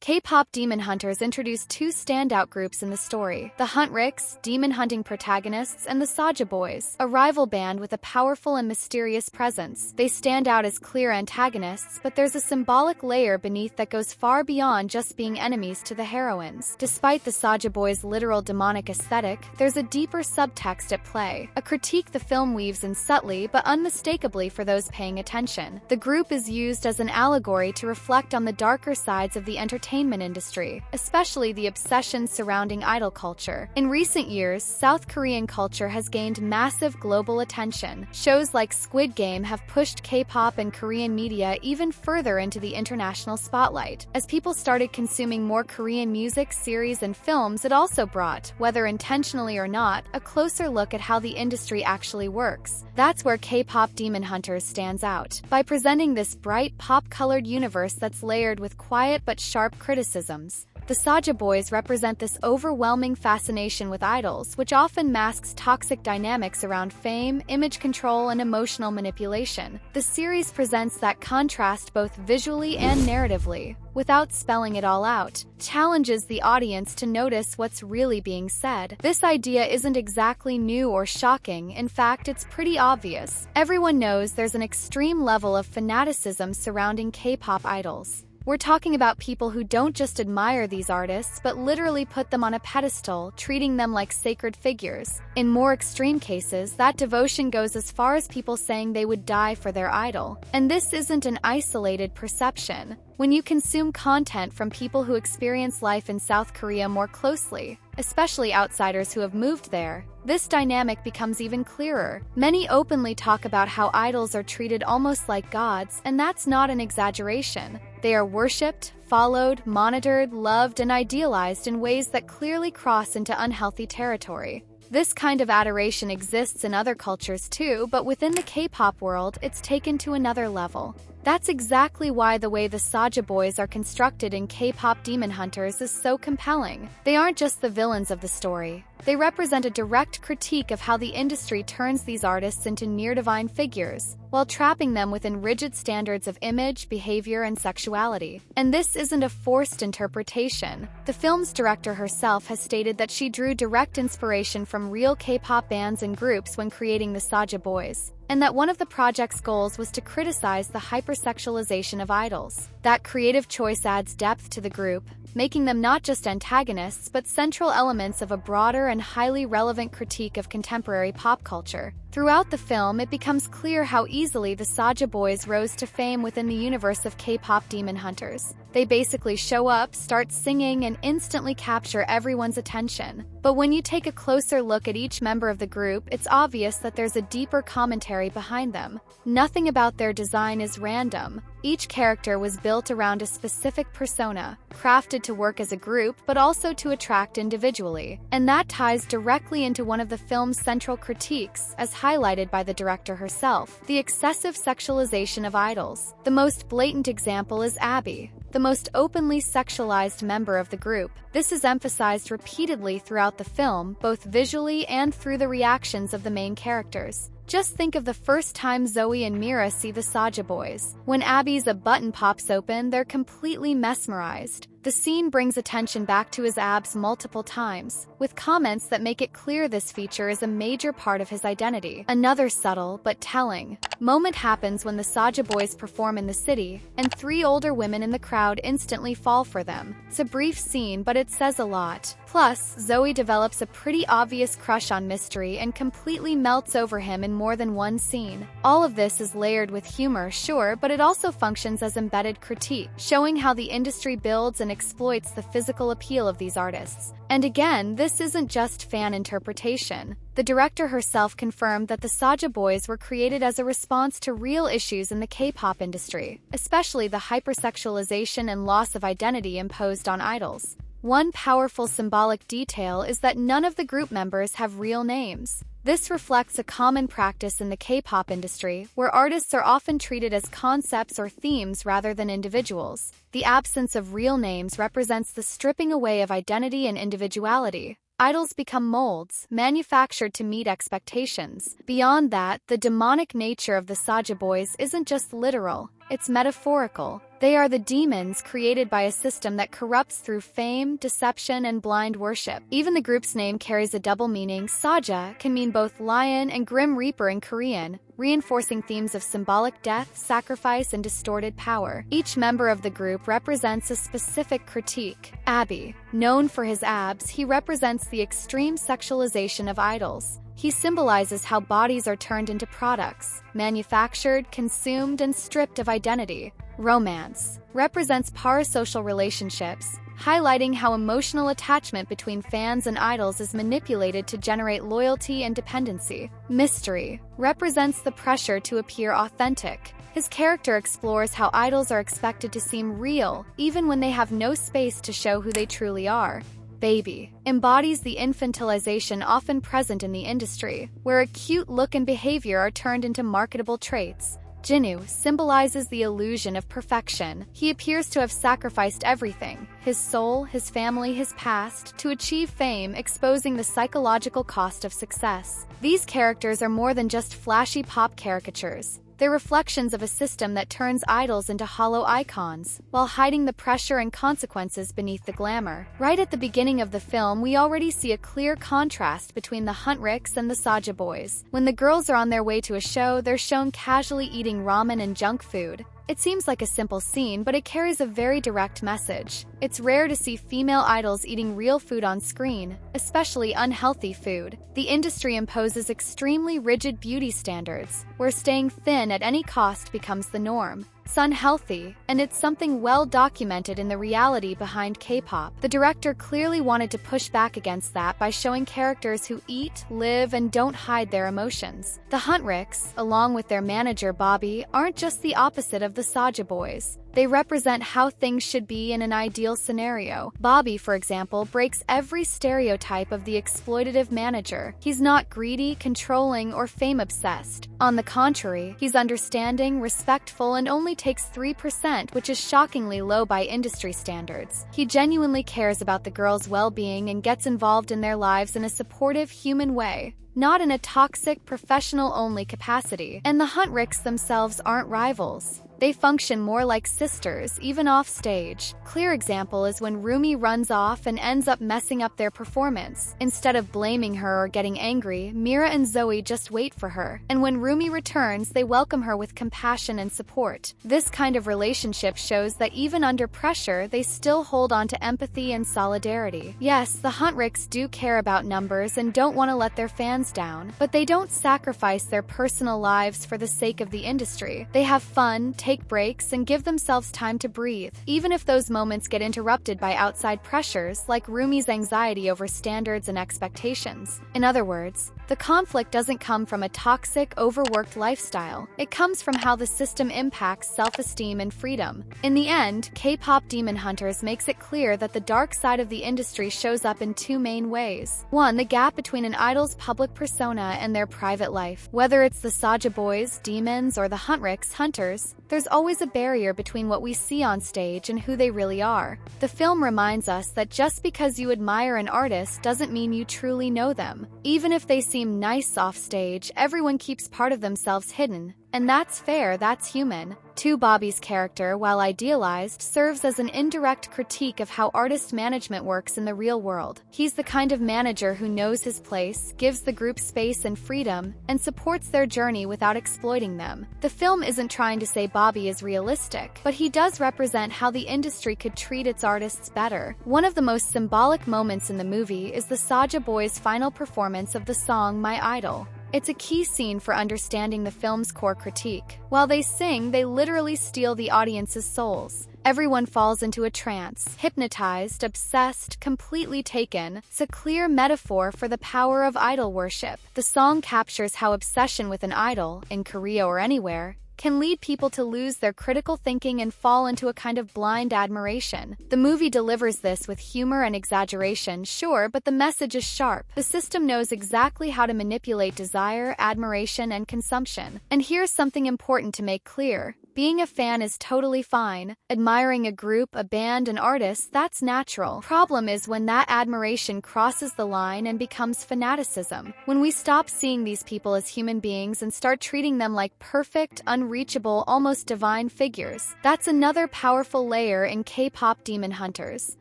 K-pop demon hunters introduced two standout groups in the story: the Huntrix, demon-hunting protagonists, and the Saja Boys, a rival band with a powerful and mysterious presence. They stand out as clear antagonists, but there's a symbolic layer beneath that goes far beyond just being enemies to the heroines. Despite the Saja Boys' literal demonic aesthetic, there's a deeper subtext at play, a critique the film weaves in subtly but unmistakably for those paying attention. The group is used as an allegory to reflect on the darker sides of the entertainment industry, especially the obsession surrounding idol culture. In recent years, South Korean culture has gained massive global attention. Shows like Squid Game have pushed K-pop and Korean media even further into the international spotlight. As people started consuming more Korean music, series, and films, it also brought, whether intentionally or not, a closer look at how the industry actually works. That's where K-pop Demon Hunters stands out. By presenting this bright, pop-colored universe that's layered with quiet but sharp criticisms, the Saja Boys represent this overwhelming fascination with idols, which often masks toxic dynamics around fame, image control, and emotional manipulation. The series presents that contrast both visually and narratively, without spelling it all out, challenges the audience to notice what's really being said. This idea isn't exactly new or shocking. In fact, it's pretty obvious. Everyone knows there's an extreme level of fanaticism surrounding K-pop idols. We're talking about people who don't just admire these artists, but literally put them on a pedestal, treating them like sacred figures. In more extreme cases, that devotion goes as far as people saying they would die for their idol. And this isn't an isolated perception. When you consume content from people who experience life in South Korea more closely, especially outsiders who have moved there, this dynamic becomes even clearer. Many openly talk about how idols are treated almost like gods, and that's not an exaggeration. They are worshipped, followed, monitored, loved, and idealized in ways that clearly cross into unhealthy territory. This kind of adoration exists in other cultures too, but within the K-pop world, it's taken to another level. That's exactly why the way the Saja Boys are constructed in K-pop Demon Hunters is so compelling. They aren't just the villains of the story. They represent a direct critique of how the industry turns these artists into near-divine figures, while trapping them within rigid standards of image, behavior, and sexuality. And this isn't a forced interpretation. The film's director herself has stated that she drew direct inspiration from real K-pop bands and groups when creating the Saja Boys, and that one of the project's goals was to criticize the hypersexualization of idols. That creative choice adds depth to the group, making them not just antagonists but central elements of a broader and highly relevant critique of contemporary pop culture. Throughout the film, it becomes clear how easily the Saja Boys rose to fame within the universe of K-pop Demon Hunters. They basically show up, start singing, and instantly capture everyone's attention. But when you take a closer look at each member of the group, it's obvious that there's a deeper commentary behind them. Nothing about their design is random. Each character was built around a specific persona, crafted to work as a group but also to attract individually. And that ties directly into one of the film's central critiques, as highlighted by the director herself: the excessive sexualization of idols. The most blatant example is Abby, the most openly sexualized member of the group. This is emphasized repeatedly throughout the film, both visually and through the reactions of the main characters. Just think of the first time Zoe and Mira see the Saja Boys. When Abby's a button pops open, they're completely mesmerized. The scene brings attention back to his abs multiple times, with comments that make it clear this feature is a major part of his identity. Another subtle but telling moment happens when the Saja Boys perform in the city, and three older women in the crowd instantly fall for them. It's a brief scene, but it says a lot. Plus, Zoe develops a pretty obvious crush on Mystery and completely melts over him in more than one scene. All of this is layered with humor, sure, but it also functions as embedded critique, showing how the industry builds and exploits the physical appeal of these artists. And again, this isn't just fan interpretation. The director herself confirmed that the Saja Boys were created as a response to real issues in the K-pop industry, especially the hypersexualization and loss of identity imposed on idols. One powerful symbolic detail is that none of the group members have real names. This reflects a common practice in the K-pop industry, where artists are often treated as concepts or themes rather than individuals. The absence of real names represents the stripping away of identity and individuality. Idols become molds, manufactured to meet expectations. Beyond that, the demonic nature of the Saja Boys isn't just literal. it's metaphorical. They are the demons created by a system that corrupts through fame, deception, and blind worship. Even the group's name carries a double meaning. Saja can mean both lion and grim reaper in Korean, reinforcing themes of symbolic death, sacrifice, and distorted power. Each member of the group represents a specific critique. Abby, known for his abs, he represents the extreme sexualization of idols. He symbolizes how bodies are turned into products, manufactured, consumed, and stripped of identity. Romance represents parasocial relationships, highlighting how emotional attachment between fans and idols is manipulated to generate loyalty and dependency. Mystery represents the pressure to appear authentic. His character explores how idols are expected to seem real, even when they have no space to show who they truly are. Baby embodies the infantilization often present in the industry, where a cute look and behavior are turned into marketable traits. Jinwoo symbolizes the illusion of perfection. He appears to have sacrificed everything, his soul, his family, his past, to achieve fame, exposing the psychological cost of success. These characters are more than just flashy pop caricatures. They're reflections of a system that turns idols into hollow icons, while hiding the pressure and consequences beneath the glamour. Right at the beginning of the film, we already see a clear contrast between the Huntricks and the Saja Boys. When the girls are on their way to a show, they're shown casually eating ramen and junk food. It seems like a simple scene, but it carries a very direct message. It's rare to see female idols eating real food on screen, especially unhealthy food. The industry imposes extremely rigid beauty standards, where staying thin at any cost becomes the norm. It's unhealthy, and it's something well documented in the reality behind K-pop. The director clearly wanted to push back against that by showing characters who eat, live, and don't hide their emotions. The Huntricks, along with their manager Bobby, aren't just the opposite of the Saja Boys. They represent how things should be in an ideal scenario. Bobby, for example, breaks every stereotype of the exploitative manager. He's not greedy, controlling, or fame-obsessed. On the contrary, he's understanding, respectful, and only takes 3%, which is shockingly low by industry standards. He genuinely cares about the girls' well-being and gets involved in their lives in a supportive, human way, not in a toxic, professional-only capacity. And the Huntricks themselves aren't rivals. They function more like sisters, even off stage. Clear example is when Rumi runs off and ends up messing up their performance. Instead of blaming her or getting angry, Mira and Zoe just wait for her. And when Rumi returns, they welcome her with compassion and support. This kind of relationship shows that even under pressure, they still hold on to empathy and solidarity. Yes, the Huntricks do care about numbers and don't want to let their fans down, but they don't sacrifice their personal lives for the sake of the industry. They have fun, take breaks, and give themselves time to breathe, even if those moments get interrupted by outside pressures like Rumi's anxiety over standards and expectations. In other words, the conflict doesn't come from a toxic, overworked lifestyle. It comes from how the system impacts self-esteem and freedom. In the end, K-pop Demon Hunters makes it clear that the dark side of the industry shows up in two main ways. One, the gap between an idol's public persona and their private life. Whether it's the Saja Boys, Demons, or the Huntricks, Hunters, there's always a barrier between what we see on stage and who they really are. The film reminds us that just because you admire an artist doesn't mean you truly know them. Even if they seem nice off stage, everyone keeps part of themselves hidden. And that's fair, that's human. 2. Bobby's character, while idealized, serves as an indirect critique of how artist management works in the real world. He's the kind of manager who knows his place, gives the group space and freedom, and supports their journey without exploiting them. The film isn't trying to say Bobby is realistic, but he does represent how the industry could treat its artists better. One of the most symbolic moments in the movie is the Saja Boys' final performance of the song My Idol. It's a key scene for understanding the film's core critique. While they sing, they literally steal the audience's souls. Everyone falls into a trance, hypnotized, obsessed, completely taken. It's a clear metaphor for the power of idol worship. The song captures how obsession with an idol, in Korea or anywhere, can lead people to lose their critical thinking and fall into a kind of blind admiration. The movie delivers this with humor and exaggeration, sure, but the message is sharp. The system knows exactly how to manipulate desire, admiration, and consumption. And here's something important to make clear. Being a fan is totally fine. Admiring a group, a band, an artist, that's natural. Problem is when that admiration crosses the line and becomes fanaticism. When we stop seeing these people as human beings and start treating them like perfect, unreachable, almost divine figures. That's another powerful layer in K-pop demon hunters.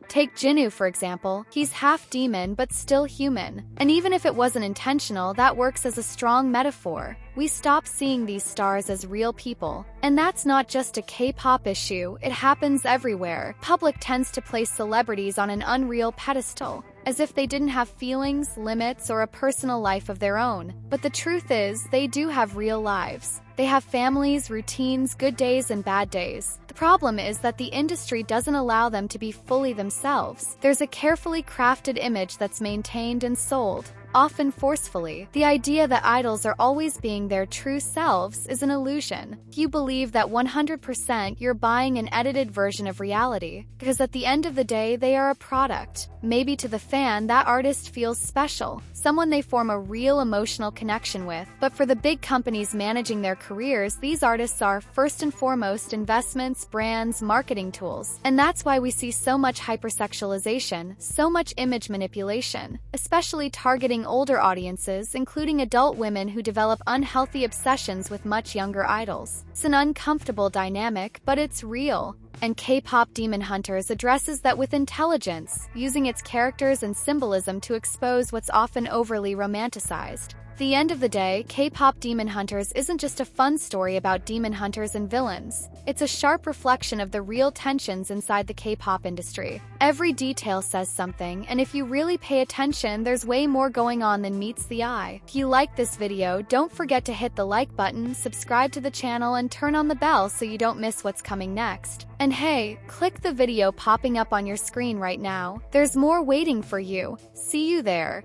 Take Jinwoo for example. He's half demon but still human. And even if it wasn't intentional, that works as a strong metaphor. We stop seeing these stars as real people. And that's not just a K-pop issue, it happens everywhere. Public tends to place celebrities on an unreal pedestal, as if they didn't have feelings, limits, or a personal life of their own. But the truth is, they do have real lives. They have families, routines, good days and bad days. The problem is that the industry doesn't allow them to be fully themselves. There's a carefully crafted image that's maintained and sold, often forcefully. The idea that idols are always being their true selves is an illusion. If you believe that 100%, you're buying an edited version of reality, because at the end of the day, they are a product. Maybe to the fan, that artist feels special, someone they form a real emotional connection with. But for the big companies managing their careers, these artists are, first and foremost, investments, brands, marketing tools. And that's why we see so much hypersexualization, so much image manipulation, especially targeting older audiences, including adult women who develop unhealthy obsessions with much younger idols. It's an uncomfortable dynamic, but it's real. And K-pop Demon Hunters addresses that with intelligence, using its characters and symbolism to expose what's often overly romanticized. At the end of the day, K-pop Demon Hunters isn't just a fun story about demon hunters and villains. It's a sharp reflection of the real tensions inside the K-pop industry. Every detail says something, and if you really pay attention, there's way more going on than meets the eye. If you like this video, don't forget to hit the like button, subscribe to the channel, and turn on the bell so you don't miss what's coming next. And hey, click the video popping up on your screen right now. There's more waiting for you. See you there.